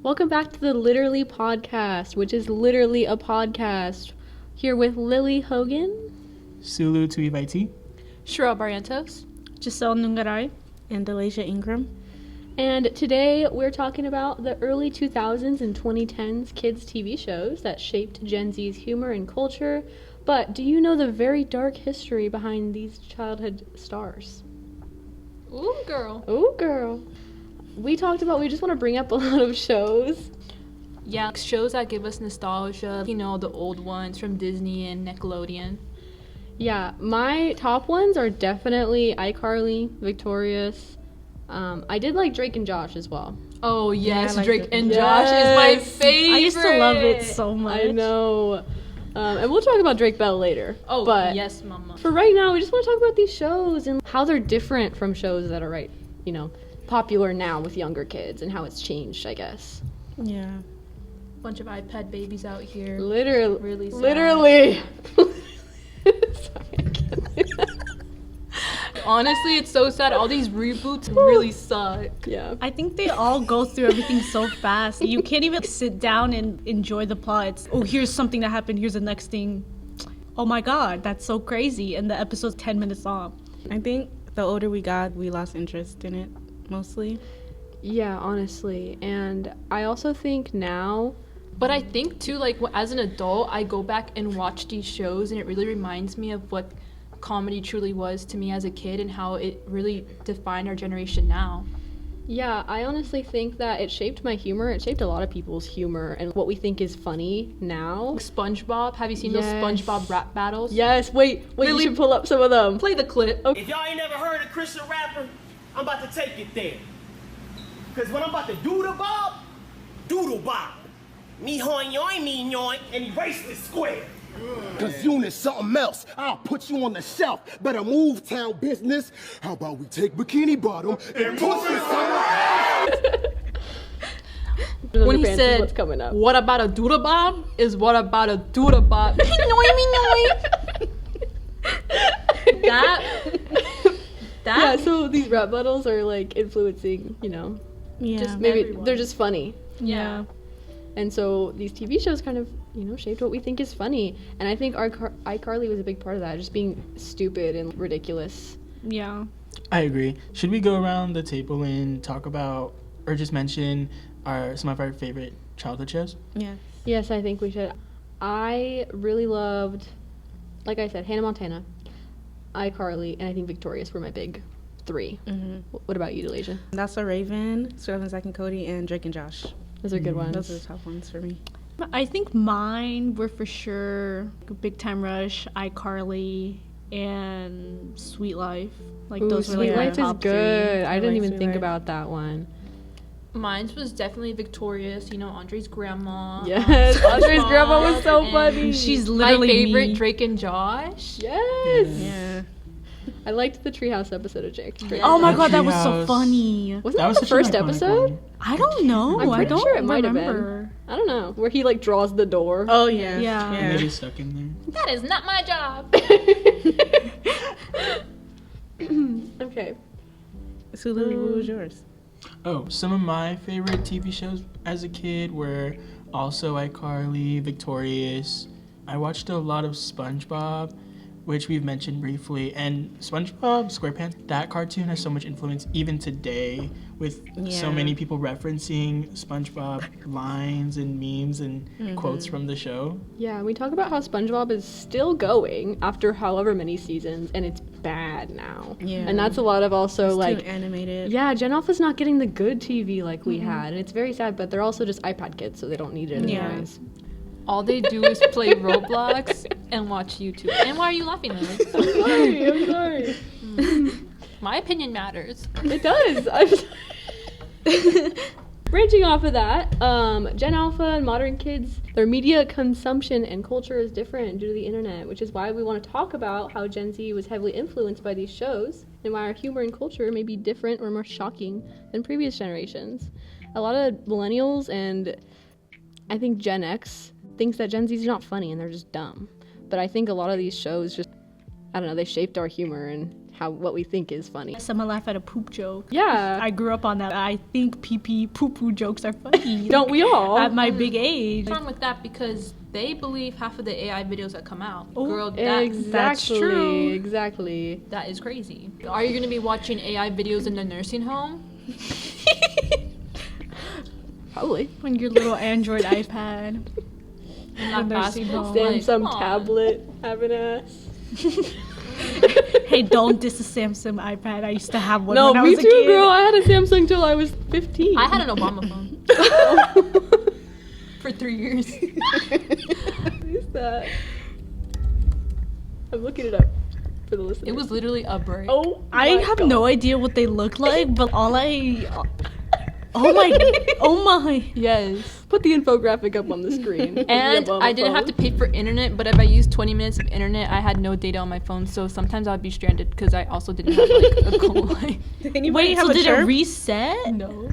Welcome back to the Literally Podcast, which is literally a podcast. Here with Lily Hogan, Sulu Tuivaiti, Shira Barrientos, Giselle Nungaray, and Delasia Ingram. and today we're talking about the early 2000s and 2010s kids' TV shows that shaped Gen Z's humor and culture. But do you know the very dark history behind these childhood stars? Ooh, girl. Oh, girl. We just want to bring up a lot of shows. Yeah, shows that give us nostalgia, you know, the old ones from Disney and Nickelodeon. Yeah, my top ones are definitely iCarly, Victorious. I did like Drake and Josh as well. Oh, yes, I like Drake it. and Yes. Josh is my favorite. I used to love it so much. I know. And we'll talk about Drake Bell later. Oh, but yes, mama. for right now, we just want to talk about these shows and how they're different from shows that are popular now with younger kids and how it's changed, I guess. Yeah. Bunch of iPad babies out here. Literally. Really sad. Literally. Sorry, I can't do that. Honestly, it's so sad. All these reboots really suck. Yeah. I think they all go through everything so fast. You can't even sit down and enjoy the plot. It's, oh, here's something that happened. Here's the next thing. Oh my God, that's so crazy. And the episode's 10 minutes long. I think the older we got, we lost interest in it, mostly. Yeah, honestly. And I also think now, But I think, too, like, as an adult, I go back and watch these shows, and it really reminds me of what comedy truly was to me as a kid and how it really defined our generation now. yeah, I honestly think that it shaped my humor. It shaped a lot of people's humor and what we think is funny now. SpongeBob, have you seen Yes. those SpongeBob rap battles? Yes, wait, you Really? should pull up some of them. Play the clip. If y'all ain't never heard a Christian rapper, I'm about to take it there. Cause when I'm about to doodle bob, me hoin yoin, me yoin, and erase this square. Cause you is something else. I'll put you on the shelf. Better move, town business. How about we take Bikini Bottom and push it somewhere? When he Underpants is said, what's coming up. "What about a doodle bob?" is what about a doodle bob. that Yeah, so these rap battles are like influencing, Yeah. just maybe everyone. they're just funny. yeah. And so these TV shows kind of, shaped what we think is funny. And I think iCarly was a big part of that, just being stupid and ridiculous. Yeah. I agree. Should we go around the table and talk about, or just mention some of our favorite childhood shows? Yeah. Yes, I think we should. I really loved, like I said, Hannah Montana, iCarly, and I think Victorious were my big three. What about you, Delasia? That's a Raven, Sweet and Zack and Cody, and Drake and Josh. Those are good ones. Those are the top ones for me. I think mine were for sure Big Time Rush, iCarly, and Sweet Life. Like Ooh, those were Sweet like my Life is top good. I didn't like even Sweet think Life. about that one. Mine was definitely Victorious, Andre's grandma. Yes, Andre's SpongeBob, grandma was so and funny. She's my literally favorite, me. Drake and Josh. Yes. Yeah. I liked the Treehouse episode of Drake. Oh my The God, that was so Treehouse. funny. Wasn't that, the such an first iconic episode? one. I don't know. I'm I pretty don't sure it might have remember. been. I don't know. Where he draws the door. Oh, yeah. Yeah. And they just stuck in there. That is not my job. Okay. So, Lily, what was yours? Oh, some of my favorite TV shows as a kid were also iCarly, Victorious. I watched a lot of SpongeBob, which we've mentioned briefly, and SpongeBob SquarePants, that cartoon has so much influence even today with so Yeah. many people referencing SpongeBob lines and memes and quotes from the show. Yeah, we talk about how SpongeBob is still going after however many seasons, and it's bad now. Yeah. And that's a lot of also It's like, too animated. yeah, Gen Alpha's not getting the good TV like we had, and it's very sad. But they're also just iPad kids, so they don't need it Yeah. anyways. All they do is play Roblox and watch YouTube. And why are you laughing, Lily? I'm sorry. My opinion matters. It does. Branching off of that, Gen Alpha and modern kids, their media consumption and culture is different due to the internet, which is why we want to talk about how Gen Z was heavily influenced by these shows and why our humor and culture may be different or more shocking than previous generations. A lot of millennials and I think Gen X thinks that Gen Z is not funny and they're just dumb. But I think a lot of these shows just, I don't know, they shaped our humor and what we think is funny. Someone laugh at a poop joke. Yeah. I grew up on that. I think pee poo poo jokes are funny. Don't we all? At my big age. What's wrong with that? Because they believe half of the AI videos that come out. Oh, Girl, that's Exactly. true. Exactly. that is crazy. Are you gonna be watching AI videos in the nursing home? Probably. On your little Android iPad. And not nursing basketball. home. Samsung Come on. tablet having ass. Hey, don't diss a Samsung iPad. I used to have one No, when I me was a too, kid. girl. I had a Samsung till I was 15. I had an Obama phone for 3 years. What is that? I'm looking it up for the listeners. It was literally a brick. Oh, I my have God. no idea what they look like, but all I... Oh my. Yes. Put the infographic up on the screen. And I didn't have to pay for internet, but if I used 20 minutes of internet, I had no data on my phone, so sometimes I'd be stranded because I also didn't have like a cool life. Did anybody Wait, have so a did it chirp? reset? No.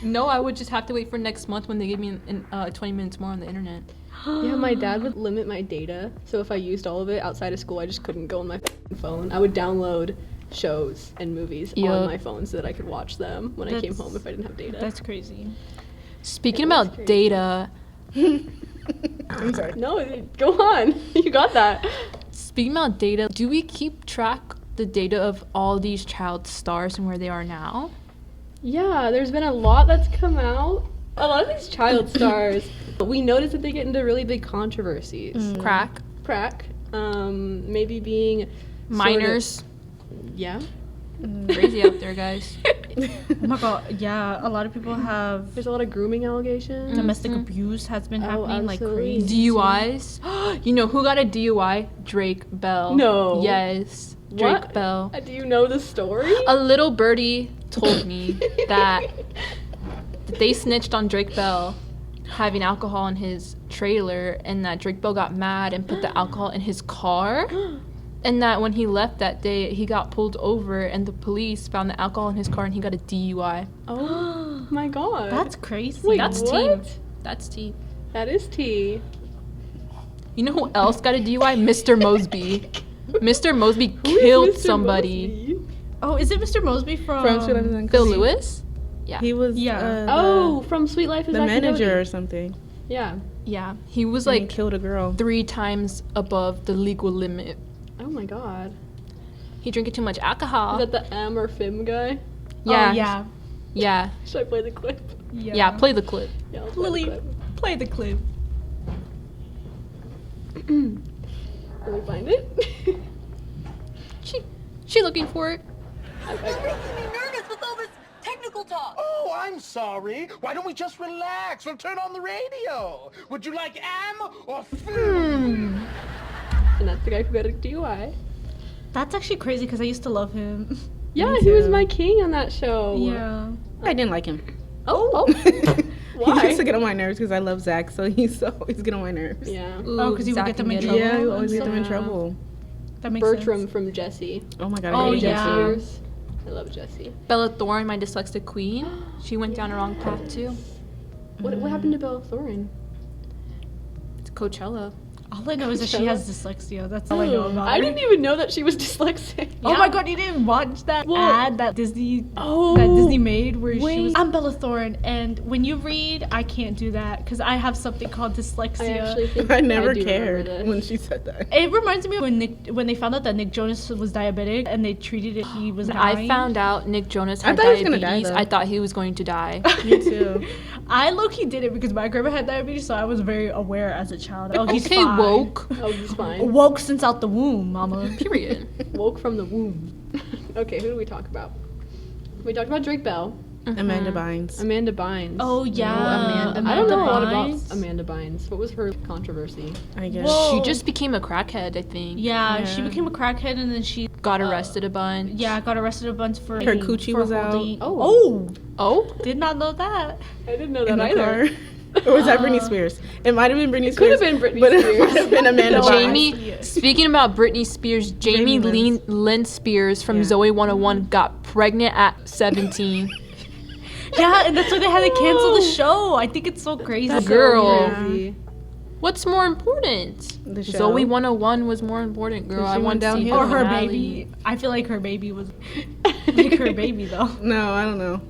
No, I would just have to wait for next month when they give me 20 minutes more on the internet. Yeah, my dad would limit my data, so if I used all of it outside of school, I just couldn't go on my phone. I would download shows and movies on Yup. my phone so that I could watch them when I came That's- home if I didn't have data. That's crazy. Speaking It was about crazy. data, I'm sorry. No, go on. You got that. speaking about data, do we keep track the data of all these child stars and where they are now? Yeah, there's been a lot that's come out. A lot of these child stars, we notice that they get into really big controversies. Crack, Crack, maybe being sort of- minors, yeah. crazy out there, guys. Oh my god, yeah, a lot of people have There's a lot of grooming allegations. domestic abuse has been Oh, happening like absolutely. crazy. DUIs. You know who got a DUI? Drake Bell. No. Yes, Drake What? Bell. Do you know the story? A little birdie told me that they snitched on Drake Bell having alcohol in his trailer, and that Drake Bell got mad and put the alcohol in his car. And that when he left that day, he got pulled over, and the police found the alcohol in his car, and he got a DUI. Oh my god. That's crazy. Wait, That's what? tea. That's tea. That is tea. You know who else got a DUI? Mr. Mosby. Mr. Mosby Who is killed Mr. somebody. Mosby? Oh, is it Mr. Mosby from From Sweet Life is Bill Uncoming. Lewis? Yeah. He was Yeah. Oh, from Sweet Life is the Academia. manager or something. Yeah. Yeah. He was And he like killed a girl. 3 times above the legal limit. Oh my god. He drinking too much Is alcohol. that the M or Fim guy? Yeah. Oh, yeah. Yeah. Should I play the clip? Yeah. Play the clip. Yeah, I'll play Lily, the clip. play the clip. Can we find it? She looking for it. nervous with all this technical talk. Oh, I'm sorry. Why don't we just relax? We'll turn on the radio. Would you like am or And that's the guy who got a DUI. That's actually crazy because I used to love him. Yeah, Me he was too. my king on that show. Yeah. I didn't like him. Oh. He Why? used to get on my nerves because I love Zach, so he's always get on my nerves. Yeah. Oh, 'cause he would get them in trouble. Yeah, he always get them in Yeah. trouble. That makes Bertram sense. from Jessie. Oh my god, Oh, I hate yeah. Jesse. Spears. I love Jessie. Bella Thorne, my dyslexic queen. She went down a wrong path too. What happened to Bella Thorne? It's Coachella. All I know is that she has dyslexia. That's all I know about her. I didn't even know that she was dyslexic. Oh my god, you didn't watch that What? ad that Disney made where she was wait. I'm Bella Thorne, and when you read, I can't do that because I have something called dyslexia. I actually think I never do cared remember this. when she said that. It reminds me of when they found out that Nick Jonas was diabetic and they treated it he was dying. I found out Nick Jonas I had thought he was diabetes. gonna die, though. I thought he was going to die. Me too. I low-key did it because my grandma had diabetes, so I was very aware as a child. Oh, he's Okay, fine. woke. Oh, he's fine. Woke since out the womb, mama. Period. Woke from the womb. Okay, who do we talk about? We talked about Drake Bell, Amanda Bynes. Amanda Bynes. Oh yeah, Amanda I don't know a lot Bynes. about Amanda Bynes. What was her controversy? I guess. Whoa. She just became a crackhead, I think. Yeah, she Yeah. became a crackhead and then she Got arrested a bunch. yeah got arrested a bunch for Her coochie for was out. holding- Oh. Oh? Did not know that. I didn't know in that the either. car. Or was that Britney Spears? It might have been Britney Could Spears. have been Britney but it Spears. might have been Amanda Bynes. Jamie, speaking about Britney Spears, Jamie Jamie Lynn Spears from Yeah. Zoe 101 got pregnant at 17. Yeah, and that's why they had to cancel the show. I think it's so crazy. That's so Girl. crazy. What's more important? The show. Zoe 101 was more important, girl. 'Cause I she want went to see downhill. Or her finale. baby. I feel like her baby was like her baby though. No, I don't know.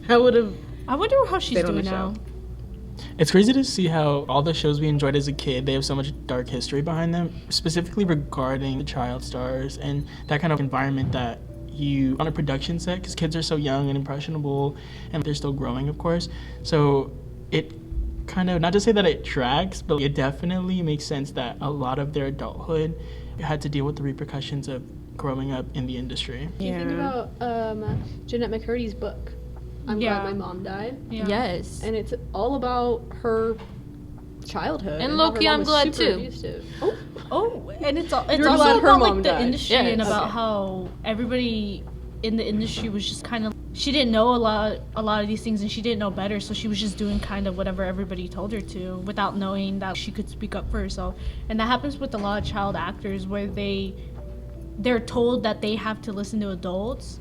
I would have. I wonder how she's Stayed on doing the now. show. It's crazy to see how all the shows we enjoyed as a kid, they have so much dark history behind them, specifically regarding the child stars and that kind of environment that you on a production set, because kids are so young and impressionable and they're still growing, of course. So it kind of, not to say that it tracks, but it definitely makes sense that a lot of their adulthood had to deal with the repercussions of growing up in the industry. Do you think about Jeanette McCurdy's book, I'm Yeah. Glad My Mom Died? Yeah. Yes. And it's all about her childhood. And how low-key, her mom I'm was glad, super too. abusive. Oh, Oh, and it's You're also glad her about mom like the died. industry Yes. and about Okay. how everybody in the industry was just kind of, she didn't know a lot of these things and she didn't know better, so she was just doing kind of whatever everybody told her to without knowing that she could speak up for herself. And that happens with a lot of child actors where they're told that they have to listen to adults.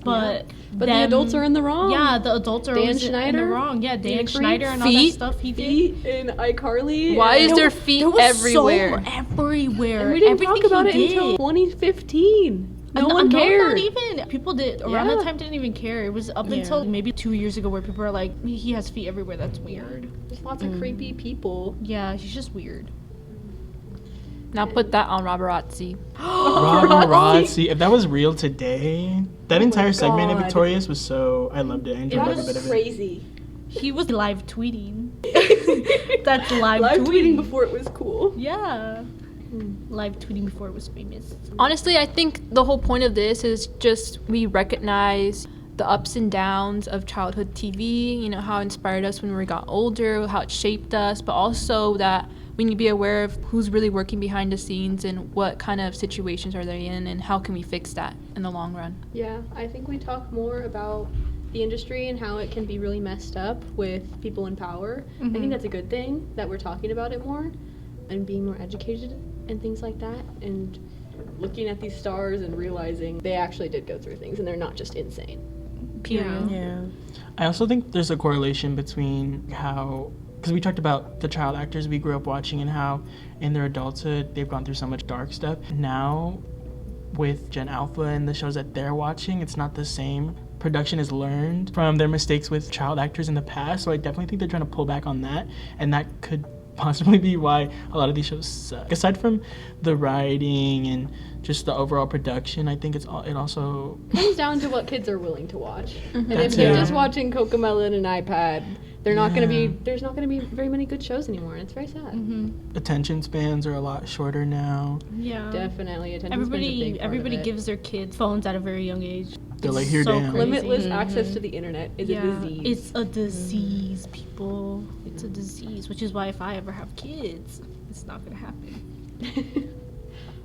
But but the adults are in the wrong. Yeah, the adults are Dan always in the Schneider, wrong. Yeah, Dan Creed, Schneider and all that Feet. stuff he did. Feet in iCarly. Why and- is there feet There was everywhere? so everywhere. And we didn't Everything talk about he it did. until 2015. No one No, cared. not even. People did around Yeah. that time didn't even care. It was up until maybe 2 years ago where people were like, he has feet everywhere. That's weird. There's lots of creepy people. Yeah, he's just weird. Now put that on Roborazzi. Paparazzi. If that was real today, that entire segment in God. Victorious was so, I loved it. I enjoyed It every bit of it. crazy. He was live tweeting. That's live, Live tweeting tweeting. before it was cool. Yeah. Live tweeting before it was famous. Honestly, I think the whole point of this is just we recognize the ups and downs of childhood TV, you know, how it inspired us when we got older, how it shaped us, but also that we need to be aware of who's really working behind the scenes and what kind of situations are they in and how can we fix that in the long run. Yeah, I think we talk more about the industry and how it can be really messed up with people in power. I think that's a good thing that we're talking about it more and being more educated and things like that, and looking at these stars and realizing they actually did go through things and they're not just insane. Period. Yeah. I also think there's a correlation between how, because we talked about the child actors we grew up watching and how in their adulthood they've gone through so much dark stuff. Now, with Gen Alpha and the shows that they're watching, it's not the same. Production has learned from their mistakes with child actors in the past, so I definitely think they're trying to pull back on that, and that could possibly be why a lot of these shows suck. Aside from the writing and just the overall production, I think it also Comes down to what kids are willing to watch. And if That's they're it. just watching Cocomelon and iPad, they're not going to be. There's not going to be very many good shows anymore. It's very sad. attention spans are a lot shorter now. Yeah. Definitely, attention span's a big part of Everybody it. gives their kids phones at a very young age. They're like, It's here, so damn. crazy. Limitless access to the internet is a disease. It's a disease, people. It's a disease, which is why if I ever have kids, it's not gonna happen.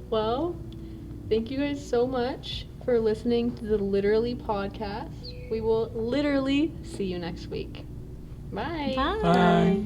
Well, thank you guys so much for listening to the Literally podcast. We will literally see you next week. Bye. Bye.